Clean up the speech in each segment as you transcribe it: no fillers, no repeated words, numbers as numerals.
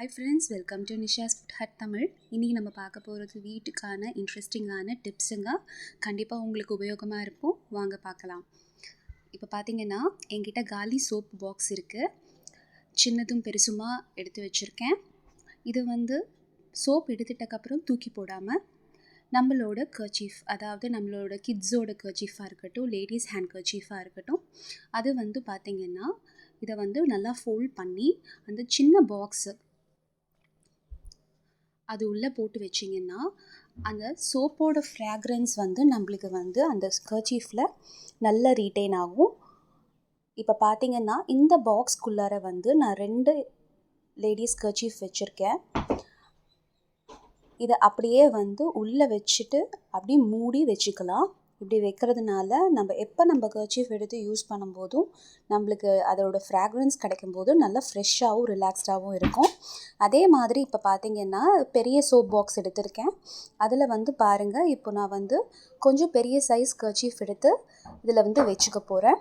High friends, welcome to Nisha's food hut Tamil. இன்றைக்கி நம்ம பார்க்க போகிறது வீட்டுக்கான இன்ட்ரெஸ்டிங்கான டிப்ஸுங்க. கண்டிப்பாக உங்களுக்கு உபயோகமாக இருக்கும். வாங்க பார்க்கலாம். இப்போ பார்த்தீங்கன்னா என்கிட்ட காலி சோப் பாக்ஸ் இருக்குது. சின்னதும் பெருசுமாக எடுத்து வச்சுருக்கேன். இது சோப் எடுத்துட்டக்கப்புறம் தூக்கி போடாமல் நம்மளோட கர்ச்சீஃப், அதாவது நம்மளோட கிட்ஸோட கர்ச்சீஃபாக இருக்கட்டும், லேடிஸ் ஹேண்ட் கர்ச்சீஃபாக இருக்கட்டும், அது பார்த்திங்கன்னா இதை நல்லா ஃபோல்ட் பண்ணி அந்த சின்ன பாக்ஸு அது உள்ளே போட்டு வச்சிங்கன்னா அந்த சோப்போட ஃப்ராக்ரன்ஸ் நம்மளுக்கு அந்த கர்ச்சீஃபில் நல்லா ரீட்டைன் ஆகும். இப்போ பார்த்திங்கன்னா இந்த பாக்ஸ்குள்ளார நான் 2 லேடிஸ் கர்ச்சீஃப் வச்சுருக்கேன். இதை அப்படியே உள்ளே வச்சுட்டு அப்படி மூடி வச்சுக்கலாம். இப்படி வைக்கிறதுனால நம்ம கர்ச்சீஃப் எடுத்து யூஸ் பண்ணும்போதும் நம்மளுக்கு அதோட ஃப்ராக்ரன்ஸ் கிடைக்கும்போது நல்லா ஃப்ரெஷ்ஷாகவும் ரிலாக்ஸ்டாகவும் இருக்கும். அதே மாதிரி இப்போ பார்த்திங்கன்னா பெரிய சோப் பாக்ஸ் எடுத்திருக்கேன். அதில் பாருங்கள், இப்போ நான் கொஞ்சம் பெரிய சைஸ் கர்ச்சீஃப் எடுத்து இதில் வச்சுக்க போகிறேன்.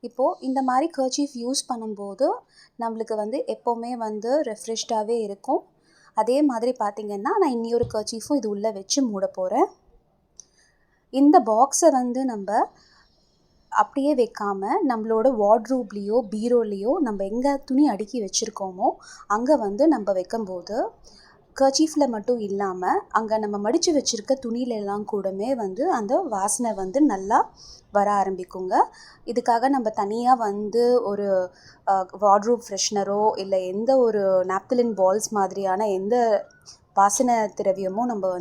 இப்போது இந்த மாதிரி கர்ச்சீஃப் யூஸ் பண்ணும்போது நம்மளுக்கு எப்போவுமே ரெஃப்ரெஷ்டாகவே இருக்கும். அதே மாதிரி பார்த்திங்கன்னா நான் இன்னொரு கர்ச்சீஃபும் இது உள்ளே வச்சு மூட போகிறேன். இந்த பாக்ஸை நம்ம அப்படியே வைக்காமல் நம்மளோட வார்ட்ரோப்லேயோ பீரோலேயோ நம்ம எங்கே துணி அடுக்கி வச்சுருக்கோமோ அங்கே நம்ம வைக்கும்போது கர்ச்சீஃபில் மட்டும் இல்லாமல் அங்கே நம்ம மடித்து வச்சுருக்க துணியிலெல்லாம் கூடமே அந்த வாசனை நல்லா வர ஆரம்பிக்குங்க. இதுக்காக நம்ம தனியாக ஒரு வார்ட்ரோப் ஃப்ரெஷ்னரோ இல்லை எந்த ஒரு நாப்தலின் பால்ஸ் மாதிரியான எந்த வாசனை திரவியமும் நம்ம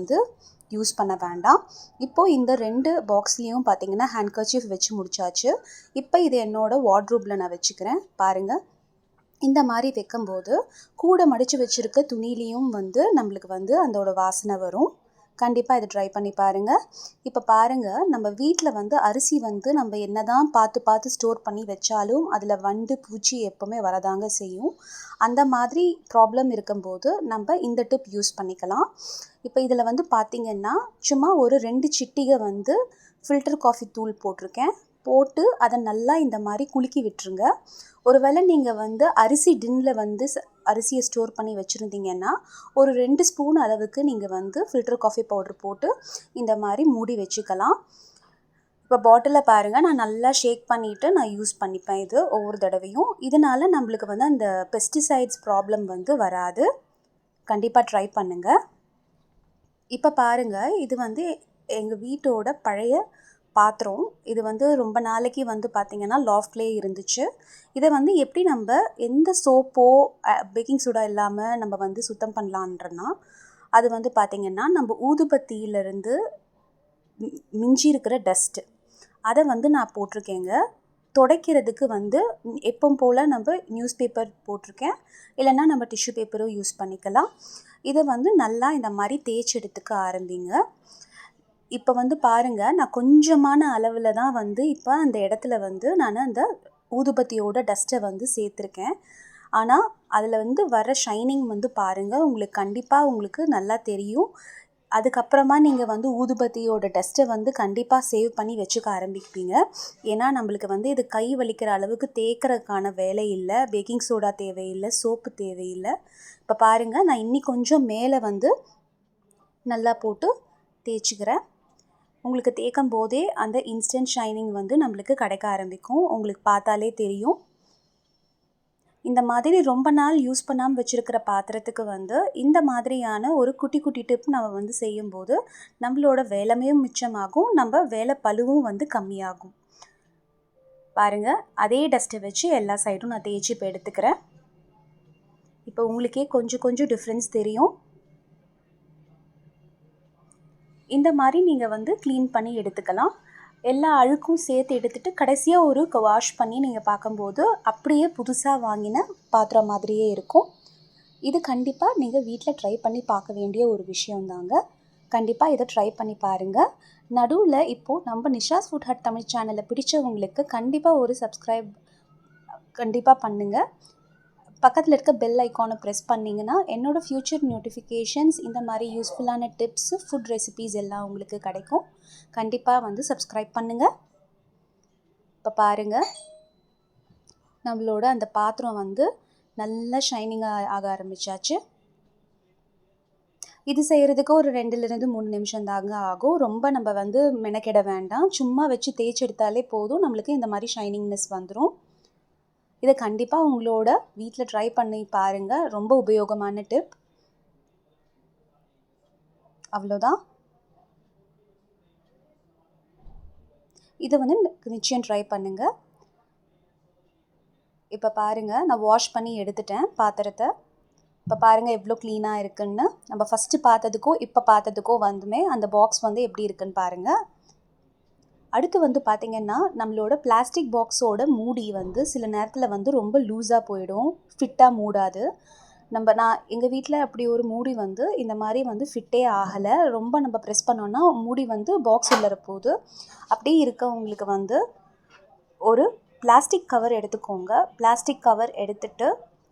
யூஸ் பண்ண வேண்டாம். இப்போது இந்த 2 பாக்ஸ்லேயும் பார்த்திங்கன்னா ஹேண்ட் கர்ச்சீஃப் வச்சு முடிச்சாச்சு. இப்போ இது என்னோடய வார்ட்ரோப்பில் நான் வச்சுக்கிறேன். பாருங்கள், இந்த மாதிரி வைக்கும்போது கூட மடித்து வச்சுருக்க துணிலையும் நம்மளுக்கு அதோட வாசனை வரும். கண்டிப்பாக இதை ட்ரை பண்ணி பாருங்கள். இப்போ பாருங்கள், நம்ம வீட்டில் அரிசி நம்ம என்ன தான் பார்த்து ஸ்டோர் பண்ணி வச்சாலும் அதில் வண்டு பூச்சி எப்போவுமே வரதாங்க செய்யும். அந்த மாதிரி ப்ராப்ளம் இருக்கும்போது நம்ம இந்த டிப் யூஸ் பண்ணிக்கலாம். இப்போ இதில் பார்த்திங்கன்னா சும்மா ஒரு 2 சிட்டிகை ஃபில்டர் காஃபி தூள் போட்டு அதை நல்லா இந்த மாதிரி குலுக்கி விட்டுருங்க. ஒருவேளை நீங்கள் அரிசி டின்னில் அரிசியை ஸ்டோர் பண்ணி வச்சுருந்தீங்கன்னா ஒரு 2 ஸ்பூன் அளவுக்கு நீங்கள் ஃபில்டர் காஃபி பவுடர் போட்டு இந்த மாதிரி மூடி வச்சுக்கலாம். இப்போ பாட்டிலில் பாருங்கள், நான் நல்லா ஷேக் பண்ணிவிட்டு நான் யூஸ் பண்ணிப்பேன் இது ஒவ்வொரு தடவையும். இதனால் நம்மளுக்கு அந்த பெஸ்டிசைட்ஸ் ப்ராப்ளம் வராது. கண்டிப்பாக ட்ரை பண்ணுங்கள். இப்போ பாருங்கள், இது எங்கள் வீட்டோட பழைய பாத்திரம். இது ரொம்ப நாளைக்கு பார்த்திங்கன்னா லாஃப்ட்லேயே இருந்துச்சு. இதை எப்படி நம்ம எந்த சோப்போ பேக்கிங் சோடா இல்லாமல் நம்ம சுத்தம் பண்ணலான்றனா அது பார்த்திங்கன்னா நம்ம ஊதுபத்தியிலேருந்து மிஞ்சி இருக்கிற டஸ்ட்டு அதை நான் போட்டிருக்கேங்க. துடைக்கிறதுக்கு எப்பவும் போல் நம்ம நியூஸ் பேப்பர் போட்டிருக்கேன், இல்லைன்னா நம்ம டிஷ்யூ பேப்பரும் யூஸ் பண்ணிக்கலாம். இதை நல்லா இந்த மாதிரி தேய்ச்சி எடுத்துக்க ஆரம்பிங்க. இப்போ பாருங்கள், நான் கொஞ்சமான அளவில் தான் இப்போ அந்த இடத்துல நான் அந்த ஊதுபத்தியோட டஸ்ட்டை சேர்த்துருக்கேன். ஆனால் அதில் வர ஷைனிங் பாருங்கள், உங்களுக்கு கண்டிப்பாக உங்களுக்கு நல்லா தெரியும். அதுக்கப்புறமா நீங்கள் ஊதுபத்தியோட டஸ்ட்டை கண்டிப்பாக சேவ் பண்ணி வச்சுக்க ஆரம்பிப்பீங்க. ஏன்னா நம்மளுக்கு இது கை வலிக்கிற அளவுக்கு தேய்க்கிறதுக்கான வேலை இல்லை, பேக்கிங் சோடா தேவையில்லை, சோப்பு தேவையில்லை. இப்போ பாருங்கள், நான் இன்னி கொஞ்சம் மேலே நல்லா போட்டு தேய்ச்சிக்கிறேன். உங்களுக்கு தேய்க்கும் போதே அந்த இன்ஸ்டன்ட் ஷைனிங் நம்மளுக்கு கிடைக்க ஆரம்பிக்கும். உங்களுக்கு பார்த்தாலே தெரியும். இந்த மாதிரி ரொம்ப நாள் யூஸ் பண்ணாமல் வச்சுருக்கிற பாத்திரத்துக்கு இந்த மாதிரியான ஒரு குட்டி குட்டி டிப் நம்ம செய்யும்போது நம்மளோட வேலையும் மிச்சமாகும், நம்ம வேலை பளுவும் கம்மியாகும். பாருங்கள், அதே டஸ்ட்டை வச்சு எல்லா சைடும் நான் தேய்ச்சி இப்போ எடுத்துக்கிறேன். இப்போ உங்களுக்கே கொஞ்சம் டிஃப்ரென்ஸ் தெரியும். இந்த மாதிரி நீங்கள் க்ளீன் பண்ணி எடுத்துக்கலாம். எல்லா அழுக்கும் சேர்த்து எடுத்துகிட்டு கடைசியாக ஒரு வாஷ் பண்ணி நீங்கள் பார்க்கும்போது அப்படியே புதுசாக வாங்கின பாத்திரம் மாதிரியே இருக்கும். இது கண்டிப்பாக நீங்கள் வீட்டில் ட்ரை பண்ணி பார்க்க வேண்டிய ஒரு விஷயந்தாங்க. கண்டிப்பாக இதை ட்ரை பண்ணி பாருங்கள். நடுவில் இப்போது நம்ம நிஷாஸ் ஃபுட் ஹட் தமிழ் சேனலை பிடிச்சவங்களுக்கு கண்டிப்பாக ஒரு சப்ஸ்கிரைப் கண்டிப்பாக பண்ணுங்கள். பக்கத்தில் இருக்க பெல் ஐக்கானை ப்ரெஸ் பண்ணிங்கன்னா என்னோடய ஃப்யூச்சர் நோட்டிஃபிகேஷன்ஸ், இந்த மாதிரி யூஸ்ஃபுல்லான டிப்ஸு, ஃபுட் ரெசிபீஸ் எல்லாம் உங்களுக்கு கிடைக்கும். கண்டிப்பாக சப்ஸ்கிரைப் பண்ணுங்கள். இப்போ பாருங்கள், நம்மளோட அந்த பாத்திரம் நல்லா ஷைனிங்காக ஆக ஆரம்பிச்சாச்சு. இது செய்கிறதுக்கு ஒரு 2லிருந்து 3 நிமிஷம் தாங்க ஆகும். ரொம்ப நம்ம வந்து மெனக்கெட வேண்டாம். சும்மா வச்சு தேய்ச்சி எடுத்தாலே போதும், நம்மளுக்கு இந்த மாதிரி ஷைனிங்னஸ் வந்துடும். இதை கண்டிப்பாக உங்களோட வீட்டில் ட்ரை பண்ணி பாருங்கள். ரொம்ப உபயோகமான டிப். அவ்வளோதான். இதை வந்து நிச்சயம் ட்ரை பண்ணுங்கள். இப்போ பாருங்கள், நான் வாஷ் பண்ணி எடுத்துட்டேன் பாத்திரத்தை. இப்போ பாருங்கள் எவ்வளோ க்ளீனாக இருக்குன்னு. நம்ம ஃபஸ்ட்டு பார்த்ததுக்கும் இப்போ பார்த்ததுக்கும் வந்துமே அந்த பாக்ஸ் வந்து எப்படி இருக்குன்னு பாருங்கள். அடுத்து வந்து பார்த்திங்கன்னா, நம்மளோட பிளாஸ்டிக் பாக்ஸோட மூடி வந்து சில நேரத்தில் வந்து ரொம்ப லூஸாக போயிடும், ஃபிட்டாக மூடாது. நான் எங்கள் வீட்டில் அப்படி ஒரு மூடி வந்து இந்த மாதிரி வந்து ஃபிட்டே ஆகலை. ரொம்ப நம்ம ப்ரெஸ் பண்ணோன்னா மூடி வந்து பாக்ஸ் உள்ளர போகுது. அப்படியே இருக்கவங்களுக்கு வந்து ஒரு பிளாஸ்டிக் கவர் எடுத்துக்கோங்க. பிளாஸ்டிக் கவர் எடுத்துட்டு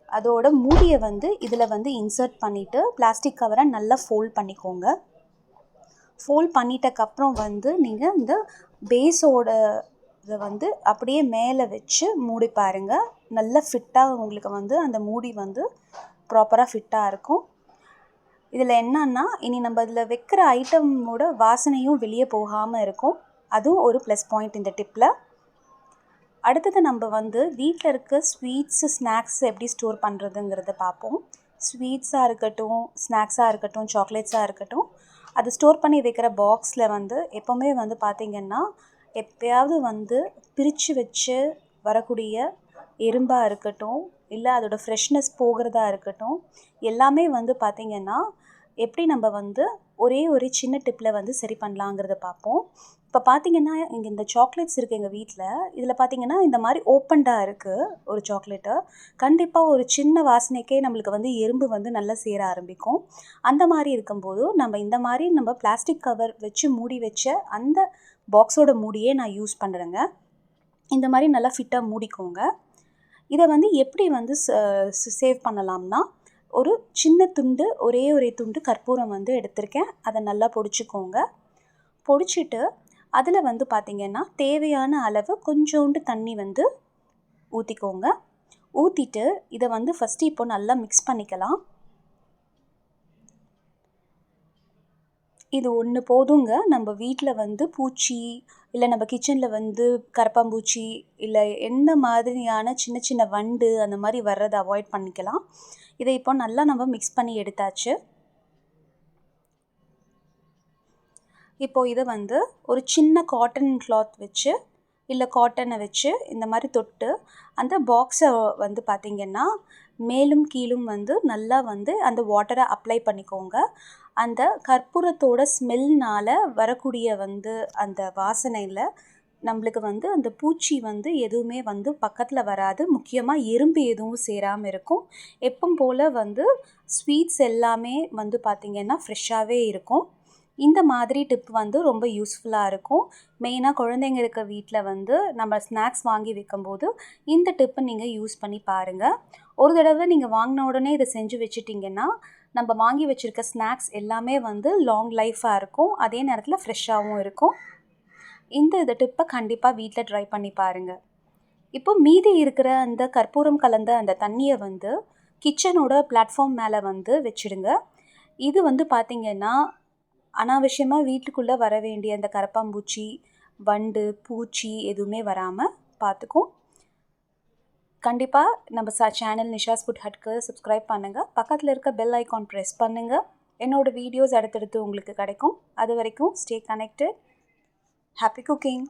அதோட மூடியை வந்து இதில் வந்து இன்சர்ட் பண்ணிவிட்டு பிளாஸ்டிக் கவரை நல்லா ஃபோல்ட் பண்ணிக்கோங்க. ஃபோல்ட் பண்ணிட்டக்கப்புறம் வந்து நீங்கள் இந்த பேஸோட இதை வந்து அப்படியே மேலே வச்சு மூடி பாருங்கள். நல்லா ஃபிட்டாக உங்களுக்கு வந்து அந்த மூடி வந்து ப்ராப்பராக ஃபிட்டாக இருக்கும். இதில் என்னன்னா, இனி நம்ம இதில் வைக்கிற ஐட்டமோட வாசனையும் வெளியே போகாமல் இருக்கும். அதுவும் ஒரு ப்ளஸ் பாயிண்ட் இந்த டிப்பில். அடுத்தது நம்ம வந்து வீட்டில் இருக்க ஸ்வீட்ஸு, ஸ்நாக்ஸ் எப்படி ஸ்டோர் பண்ணுறதுங்கிறத பார்ப்போம். ஸ்வீட்ஸாக இருக்கட்டும், ஸ்நாக்ஸாக இருக்கட்டும், சாக்லேட்ஸாக இருக்கட்டும், அது ஸ்டோர் பண்ணி வைக்கிற பாக்ஸில் வந்து எப்போவுமே வந்து பார்த்திங்கன்னா, எப்போயாவது வந்து பிரித்து வச்சு வரக்கூடிய எறும்பாக இருக்கட்டும், இல்லை அதோடய ஃப்ரெஷ்னஸ் போகிறதா இருக்கட்டும், எல்லாமே வந்து பார்த்திங்கன்னா எப்படி நம்ம வந்து ஒரே ஒரு சின்ன டிப்பில் வந்து சரி பண்ணலாங்கிறத பார்ப்போம். இப்போ பார்த்திங்கன்னா, இங்கே இந்த சாக்லேட்ஸ் இருக்குது எங்கள் வீட்டில். இதில் பார்த்திங்கன்னா இந்த மாதிரி ஓப்பன்டாக இருக்குது ஒரு சாக்லேட்டு. கண்டிப்பாக ஒரு சின்ன வாசனைக்கே நம்மளுக்கு வந்து எறும்பு வந்து நல்லா சேர ஆரம்பிக்கும். அந்த மாதிரி இருக்கும்போது நம்ம பிளாஸ்டிக் கவர் வச்சு மூடி வச்ச அந்த பாக்ஸோட மூடியே நான் யூஸ் பண்ணுறேங்க. இந்த மாதிரி நல்லா ஃபிட்டாக மூடிக்கோங்க. இதை வந்து எப்படி வந்து சேவ் பண்ணலாம்னா, ஒரு சின்ன துண்டு, ஒரே துண்டு கற்பூரம் வந்து எடுத்திருக்கேன். அதை நல்லா பொடிச்சுக்கோங்க. பொடிச்சிட்டு அதில் வந்து பார்த்திங்கன்னா தேவையான அளவு கொஞ்சோண்டு தண்ணி வந்து ஊற்றிக்கோங்க. ஊற்றிட்டு இதை வந்து ஃபஸ்ட்டு இப்போ நல்லா மிக்ஸ் பண்ணிக்கலாம். இது ஒன்று போதுங்க. நம்ம வீட்டில் வந்து பூச்சி, இல்லை நம்ம கிச்சனில் வந்து கரப்பாம்பூச்சி, இல்லை என்ன மாதிரியான சின்ன சின்ன வண்டு அந்த மாதிரி வர்றதை அவாய்ட் பண்ணிக்கலாம். இதை இப்போ நல்லா நம்ம மிக்ஸ் பண்ணி எடுத்தாச்சு. இப்போது இதை வந்து ஒரு சின்ன காட்டன் கிளாத் வச்சு, இல்லை காட்டனை வச்சு இந்த மாதிரி தொட்டு அந்த பாக்ஸை வந்து பார்த்திங்கன்னா மேலும் கீழும் வந்து நல்லா வந்து அந்த வாட்டரை அப்ளை பண்ணிக்கோங்க. அந்த கற்பூரத்தோட ஸ்மெல்னால் வரக்கூடிய வந்து அந்த வாசனையில் நம்மளுக்கு வந்து அந்த பூச்சி வந்து எதுவுமே வந்து பக்கத்தில் வராது. முக்கியமாக எறும்பு எதுவும் சேராமல் இருக்கும். எப்பவும் போல் வந்து ஸ்வீட்ஸ் எல்லாமே வந்து பார்த்திங்கன்னா ஃப்ரெஷ்ஷாகவே இருக்கும். இந்த மாதிரி டிப் வந்து ரொம்ப யூஸ்ஃபுல்லாக இருக்கும். மெயினாக குழந்தைங்க இருக்க வீட்டில் வந்து நம்ம ஸ்நாக்ஸ் வாங்கி வைக்கும்போது இந்த டிப்பை நீங்கள் யூஸ் பண்ணி பாருங்கள். ஒரு தடவை நீங்கள் வாங்கின உடனே இதை செஞ்சு வச்சுட்டிங்கன்னா நம்ம வாங்கி வச்சுருக்க ஸ்நாக்ஸ் எல்லாமே வந்து லாங் லைஃபாக இருக்கும். அதே நேரத்தில் ஃப்ரெஷ்ஷாகவும் இருக்கும். இந்த டிப்பை கண்டிப்பாக வீட்டில் ட்ரை பண்ணி பாருங்கள். இப்போ மீதி இருக்கிற அந்த கற்பூரம் கலந்த அந்த தண்ணியை வந்து கிச்சனோட பிளாட்ஃபார்ம் மேலே வந்து வச்சுடுங்க. இது வந்து பார்த்திங்கன்னா அனாவசியமாக வீட்டுக்குள்ளே வர வேண்டிய அந்த கரப்பாம்பூச்சி, வண்டு, பூச்சி எதுவுமே வராமல் பார்த்துக்கும். கண்டிப்பாக நம்ம சேனல் நிஷாஸ் ஃபுட் ஹட்க்கு சப்ஸ்கிரைப் பண்ணுங்கள். பக்கத்தில் இருக்க பெல் ஐக்கான் ப்ரெஸ் பண்ணுங்கள். என்னோடய வீடியோஸ் அடுத்தடுத்து உங்களுக்கு கிடைக்கும். அது வரைக்கும் ஸ்டே கனெக்டட். Happy cooking.